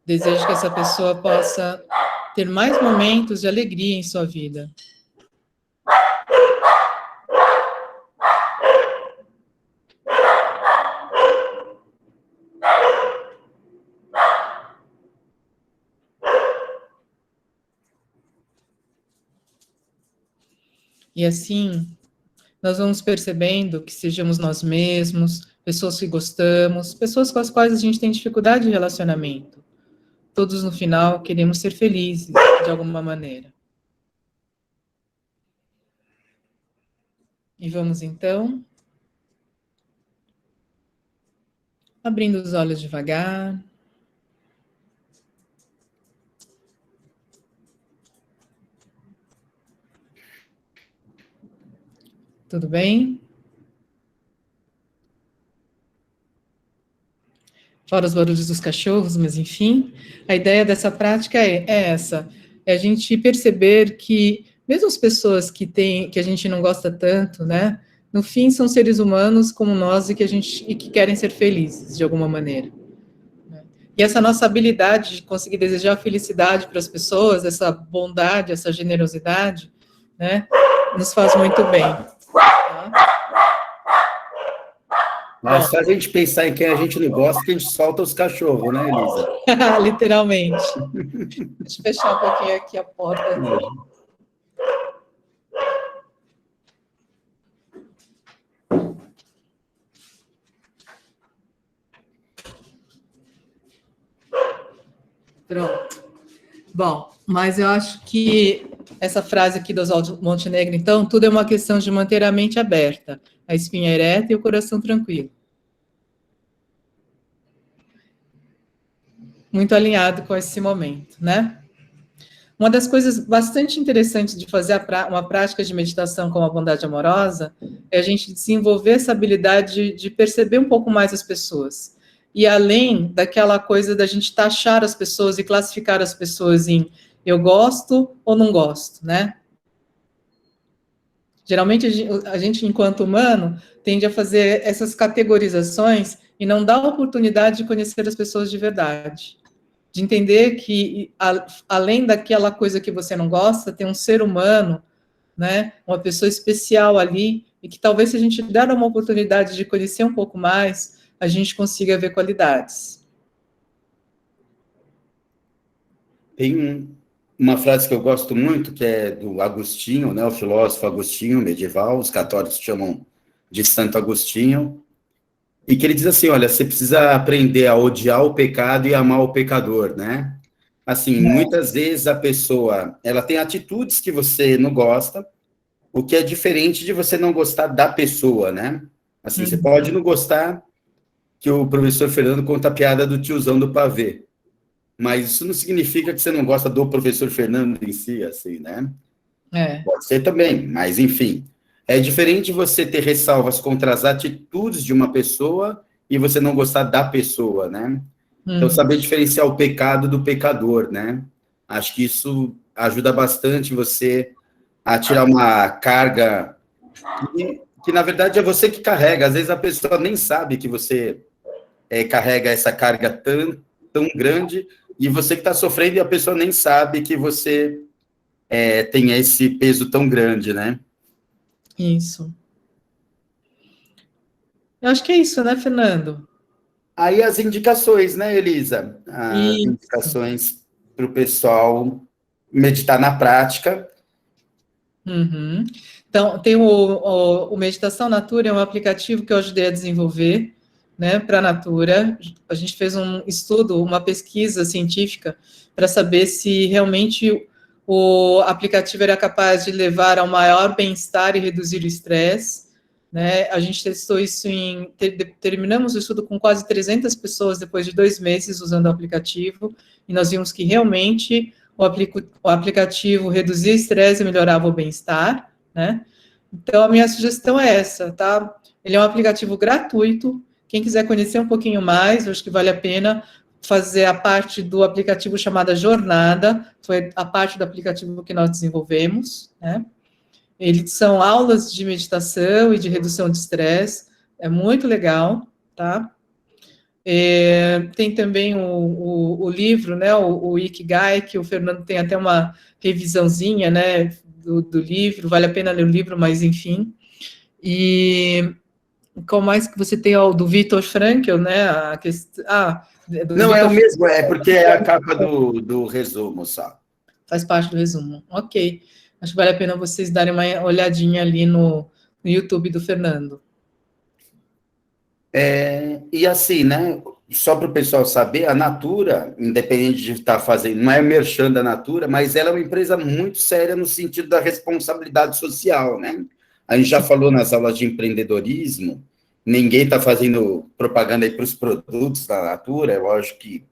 Desejo que essa pessoa possa ter mais momentos de alegria em sua vida. E assim, nós vamos percebendo que sejamos nós mesmos, pessoas que gostamos, pessoas com as quais a gente tem dificuldade de relacionamento. todos no final queremos ser felizes de alguma maneira. E vamos então abrindo os olhos devagar. Tudo bem? Fora os barulhos dos cachorros, mas enfim, a ideia dessa prática é essa, é a gente perceber que, mesmo as pessoas que a gente não gosta tanto, né, no fim são seres humanos como nós e que querem ser felizes, de alguma maneira. E essa nossa habilidade de conseguir desejar felicidade para as pessoas, essa bondade, essa generosidade, né, nos faz muito bem. Tá? Mas faz a gente pensar em quem a gente não gosta, que a gente solta os cachorros, né, Elisa? Literalmente. Deixa eu fechar um pouquinho aqui a porta. Pronto. Bom, mas eu acho que essa frase aqui do Oswaldo Montenegro, então, tudo é uma questão de manter a mente aberta, a espinha ereta e o coração tranquilo. Muito alinhado com esse momento, né? Uma das coisas bastante interessantes de fazer uma prática de meditação com a bondade amorosa é a gente desenvolver essa habilidade de perceber um pouco mais as pessoas. E além daquela coisa da gente taxar as pessoas e classificar as pessoas em eu gosto ou não gosto, né? Geralmente a gente, enquanto humano, tende a fazer essas categorizações e não dá a oportunidade de conhecer as pessoas de verdade. De entender que, além daquela coisa que você não gosta, tem um ser humano, né? Uma pessoa especial ali, e que talvez se a gente der uma oportunidade de conhecer um pouco mais, a gente consiga ver qualidades. Tem uma frase que eu gosto muito, que é do Agostinho, né, o filósofo Agostinho, medieval, os católicos chamam de Santo Agostinho, e que ele diz assim, olha, você precisa aprender a odiar o pecado e amar o pecador, né? Assim, muitas vezes a pessoa, ela tem atitudes que você não gosta, o que é diferente de você não gostar da pessoa, né? Assim, você pode não gostar que o professor Fernando conta a piada do tiozão do pavê, mas isso não significa que você não gosta do professor Fernando em si, assim, né? Pode ser também, mas enfim. É diferente você ter ressalvas contra as atitudes de uma pessoa e você não gostar da pessoa, né? Então, saber diferenciar o pecado do pecador, né? Acho que isso ajuda bastante você a tirar uma carga que na verdade, é você que carrega. Às vezes, a pessoa nem sabe que você carrega essa carga tão grande e você que está sofrendo e a pessoa nem sabe que você tem esse peso tão grande, né? Isso. Eu acho que é isso, né, Fernando? Aí as indicações, né, Elisa? As indicações para o pessoal meditar na prática. Uhum. Então, tem o Meditação Natura, é um aplicativo que eu ajudei a desenvolver, né, para a Natura. A gente fez um estudo, uma pesquisa científica, para saber se realmente o aplicativo era capaz de levar ao maior bem-estar e reduzir o estresse, né? A gente testou isso terminamos o estudo com quase 300 pessoas depois de 2 meses usando o aplicativo, e nós vimos que realmente o aplicativo reduzia o estresse e melhorava o bem-estar, né? Então, a minha sugestão é essa, tá? Ele é um aplicativo gratuito, quem quiser conhecer um pouquinho mais, eu acho que vale a pena fazer a parte do aplicativo chamada Jornada, foi a parte do aplicativo que nós desenvolvemos, né? Eles são aulas de meditação e de redução de estresse, é muito legal, tá? Tem também o livro, né, o Ikigai, que o Fernando tem até uma revisãozinha, né, do livro, vale a pena ler o livro, mas enfim. E qual mais que você tem? Do Viktor Frankl, né? Não, é o mesmo, é porque é a capa do resumo, só. Faz parte do resumo, ok. Acho que vale a pena vocês darem uma olhadinha ali no YouTube do Fernando. E assim, né, só para o pessoal saber, a Natura, independente de estar fazendo, não é merchan da Natura, mas ela é uma empresa muito séria no sentido da responsabilidade social, né? A gente já falou nas aulas de empreendedorismo, ninguém está fazendo propaganda aí para os produtos da Natura, é lógico que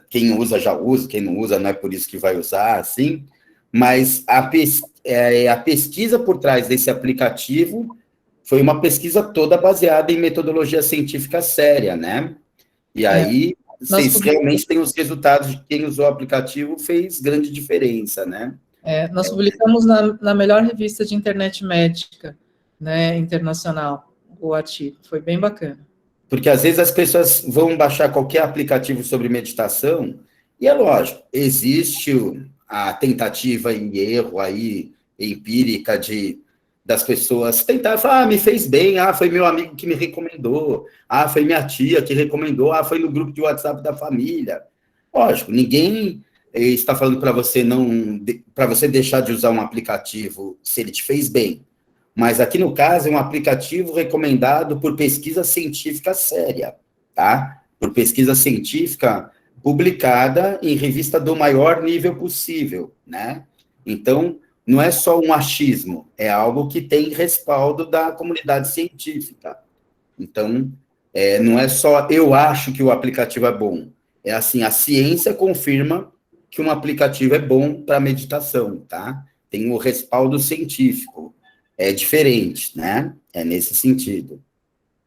quem usa já usa, quem não usa não é por isso que vai usar, assim, mas a pesquisa por trás desse aplicativo foi uma pesquisa toda baseada em metodologia científica séria, né? E aí, vocês realmente têm os resultados de quem usou o aplicativo, fez grande diferença, né? Nós publicamos na melhor revista de internet médica, né, internacional, o artigo. Foi bem bacana. Porque, às vezes, as pessoas vão baixar qualquer aplicativo sobre meditação, e é lógico, existe a tentativa e erro aí, empírica, das pessoas tentar falar, me fez bem, foi meu amigo que me recomendou, foi minha tia que recomendou, foi no grupo de WhatsApp da família. Lógico, ninguém está falando para você para você deixar de usar um aplicativo se ele te fez bem. Mas aqui no caso é um aplicativo recomendado por pesquisa científica séria, tá? Por pesquisa científica publicada em revista do maior nível possível, né? Então, não é só um achismo, é algo que tem respaldo da comunidade científica. Então, não é só eu acho que o aplicativo é bom. É assim, a ciência confirma que um aplicativo é bom para meditação, tá? Tem o respaldo científico. É diferente, né? É nesse sentido.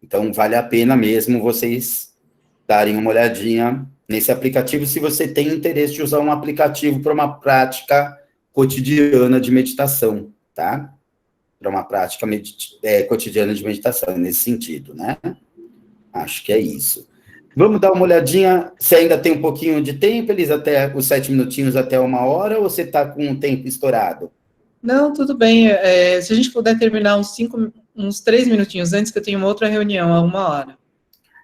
Então, vale a pena mesmo vocês darem uma olhadinha nesse aplicativo, se você tem interesse de usar um aplicativo para uma prática cotidiana de meditação, tá? Para uma prática cotidiana de meditação, nesse sentido, né? Acho que é isso. Vamos dar uma olhadinha, se ainda tem um pouquinho de tempo, Elisa, até os 7 minutinhos, até 1 hora, ou você está com o tempo estourado? Não, tudo bem. Se a gente puder terminar uns 3 minutinhos antes, que eu tenho uma outra reunião a 1 hora.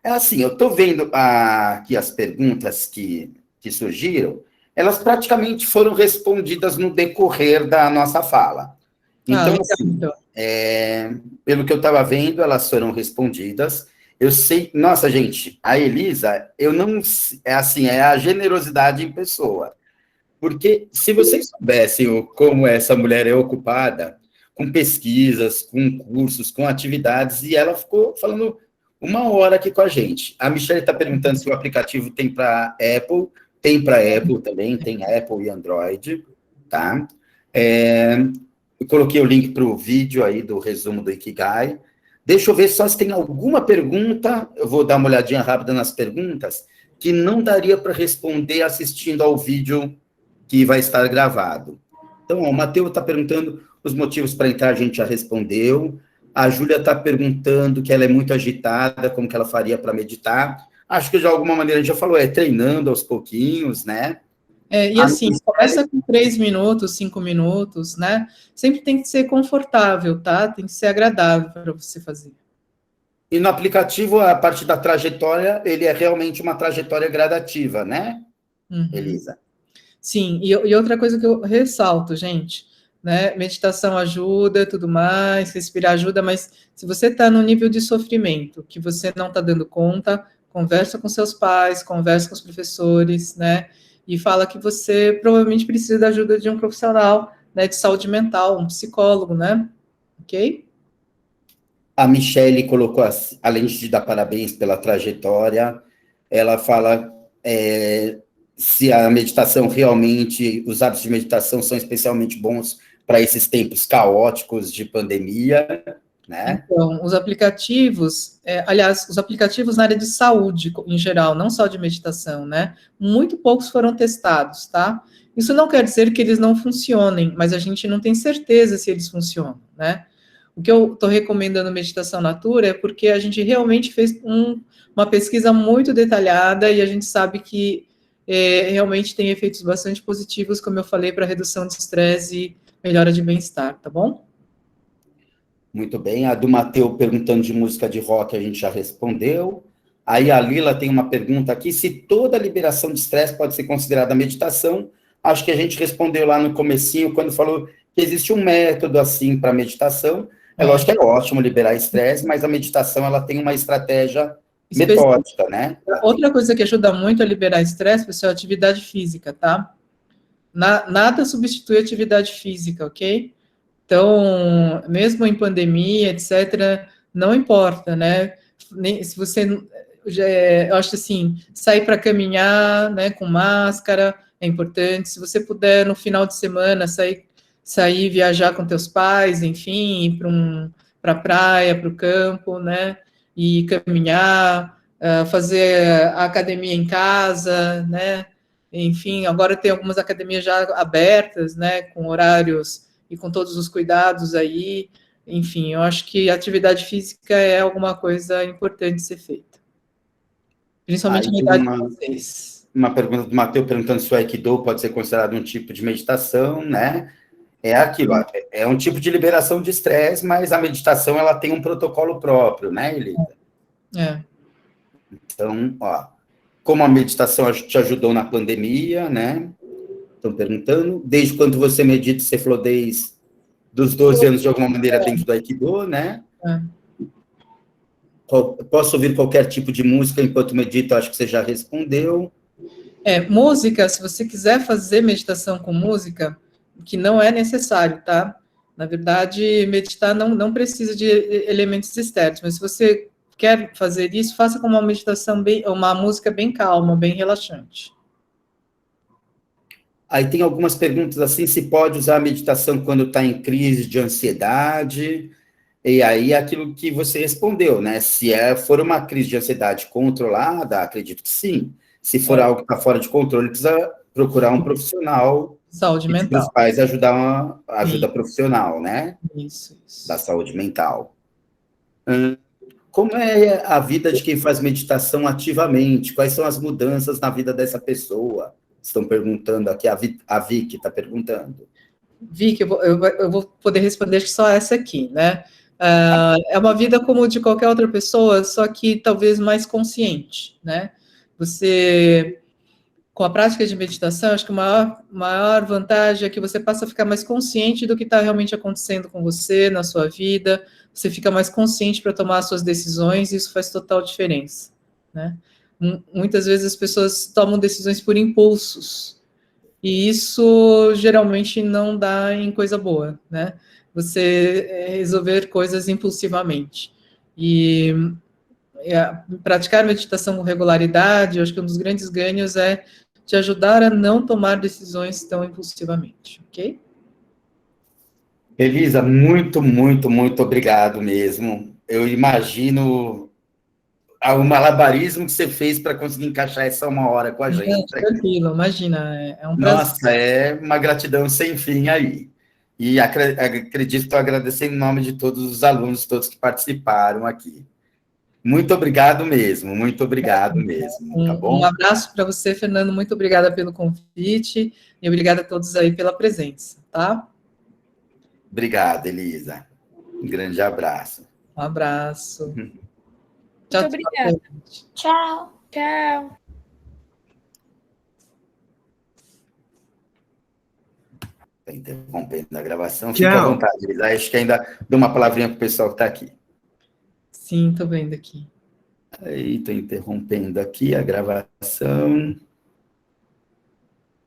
É assim, eu estou vendo aqui as perguntas que surgiram, elas praticamente foram respondidas no decorrer da nossa fala. Então, pelo que eu estava vendo, elas foram respondidas. Eu sei, nossa, gente, a Elisa, eu não, é a generosidade em pessoa. Porque se vocês soubessem como essa mulher é ocupada, com pesquisas, com cursos, com atividades, e ela ficou falando 1 hora aqui com a gente. A Michelle está perguntando se o aplicativo tem para Apple. Tem para Apple também, tem Apple e Android, tá? Eu coloquei o link para o vídeo aí do resumo do Ikigai. Deixa eu ver só se tem alguma pergunta, eu vou dar uma olhadinha rápida nas perguntas, que não daria para responder assistindo ao vídeo que vai estar gravado. Então, o Matheus está perguntando os motivos para entrar, a gente já respondeu. A Júlia está perguntando que ela é muito agitada, como que ela faria para meditar. Acho que de alguma maneira a gente já falou, treinando aos pouquinhos, né? E assim, começa com 3 minutos, 5 minutos, né? Sempre tem que ser confortável, tá? Tem que ser agradável para você fazer. E no aplicativo, a parte da trajetória, ele é realmente uma trajetória gradativa, né, Elisa? Sim, e outra coisa que eu ressalto, gente, né? Meditação ajuda, tudo mais, respirar ajuda, mas se você está no nível de sofrimento, que você não está dando conta, conversa com seus pais, conversa com os professores, né? E fala que você provavelmente precisa da ajuda de um profissional, né, de saúde mental, um psicólogo, né? Ok? A Michelle colocou, além de dar parabéns pela trajetória, ela fala se a meditação realmente, os hábitos de meditação são especialmente bons para esses tempos caóticos de pandemia, né? Então, os aplicativos, aliás, os aplicativos na área de saúde, em geral, não só de meditação, né? Muito poucos foram testados, tá? Isso não quer dizer que eles não funcionem, mas a gente não tem certeza se eles funcionam, né? O que eu estou recomendando Meditação Natura é porque a gente realmente fez uma pesquisa muito detalhada e a gente sabe que realmente tem efeitos bastante positivos, como eu falei, para redução de estresse e melhora de bem-estar, tá bom? Muito bem. A do Matheus perguntando de música de rock, a gente já respondeu. Aí a Lila tem uma pergunta aqui, se toda liberação de estresse pode ser considerada meditação. Acho que a gente respondeu lá no comecinho, quando falou que existe um método assim para meditação. É lógico que é ótimo liberar estresse, mas a meditação ela tem uma estratégia metódica, né? Outra coisa que ajuda muito a liberar estresse, pessoal, é a atividade física, tá? Nada substitui a atividade física, ok? Então, mesmo em pandemia, etc., não importa, né? Se você, eu acho assim, sair para caminhar, né, com máscara é importante. Se você puder, no final de semana, sair viajar com teus pais, enfim, ir para a praia, para o campo, né? E caminhar, fazer a academia em casa, né? Enfim, agora tem algumas academias já abertas, né? Com horários e com todos os cuidados aí. Enfim, eu acho que a atividade física é alguma coisa importante de ser feita. Principalmente na idade de vocês. Uma pergunta do Matheus perguntando se o Aikido pode ser considerado um tipo de meditação, né? É aquilo, é um tipo de liberação de estresse, mas a meditação, ela tem um protocolo próprio, né, Elisa? Então, como a meditação te ajudou na pandemia, né? Estão perguntando, desde quando você medita, você falou desde dos 12 anos, de alguma maneira, dentro do Aikido, né? Posso ouvir qualquer tipo de música enquanto medito, acho que você já respondeu. Música, se você quiser fazer meditação com música, que não é necessário, tá? Na verdade, meditar não precisa de elementos externos, mas se você quer fazer isso, faça com uma meditação uma música bem calma, bem relaxante. Aí tem algumas perguntas assim, se pode usar a meditação quando está em crise de ansiedade, e aí aquilo que você respondeu, né? Se for uma crise de ansiedade controlada, acredito que sim. Se for algo que está fora de controle, precisa procurar um profissional. Saúde mental. Os pais ajudar ajuda profissional, né? Isso. Da saúde mental. Como é a vida de quem faz meditação ativamente? Quais são as mudanças na vida dessa pessoa? Estão perguntando aqui, a Vicky está perguntando. Vicky, eu vou poder responder só essa aqui, né? É uma vida como de qualquer outra pessoa, só que talvez mais consciente, né? Você, com a prática de meditação, acho que a maior vantagem é que você passa a ficar mais consciente do que está realmente acontecendo com você, na sua vida, você fica mais consciente para tomar as suas decisões, e isso faz total diferença, né? Muitas vezes as pessoas tomam decisões por impulsos, e isso geralmente não dá em coisa boa, né? Você resolver coisas impulsivamente. E praticar meditação com regularidade, eu acho que um dos grandes ganhos é te ajudar a não tomar decisões tão impulsivamente, ok? Elisa, muito, muito, muito obrigado mesmo. Eu imagino o malabarismo que você fez para conseguir encaixar essa 1 hora com a gente. Tranquilo, imagina, é um prazer. Nossa, é uma gratidão sem fim aí. E acredito que estou agradecendo em nome de todos os alunos, todos que participaram aqui. Muito obrigado mesmo, tá bom? Um abraço para você, Fernando, muito obrigada pelo convite, e obrigada a todos aí pela presença, tá? Obrigado, Elisa. Um grande abraço. Um abraço. Tchau, obrigada. Tchau. Tchau. Está interrompendo a gravação. Fica à vontade, Elisa. Acho que ainda dou uma palavrinha para o pessoal que está aqui. Sim, estou vendo aqui. Aí, estou interrompendo aqui a gravação.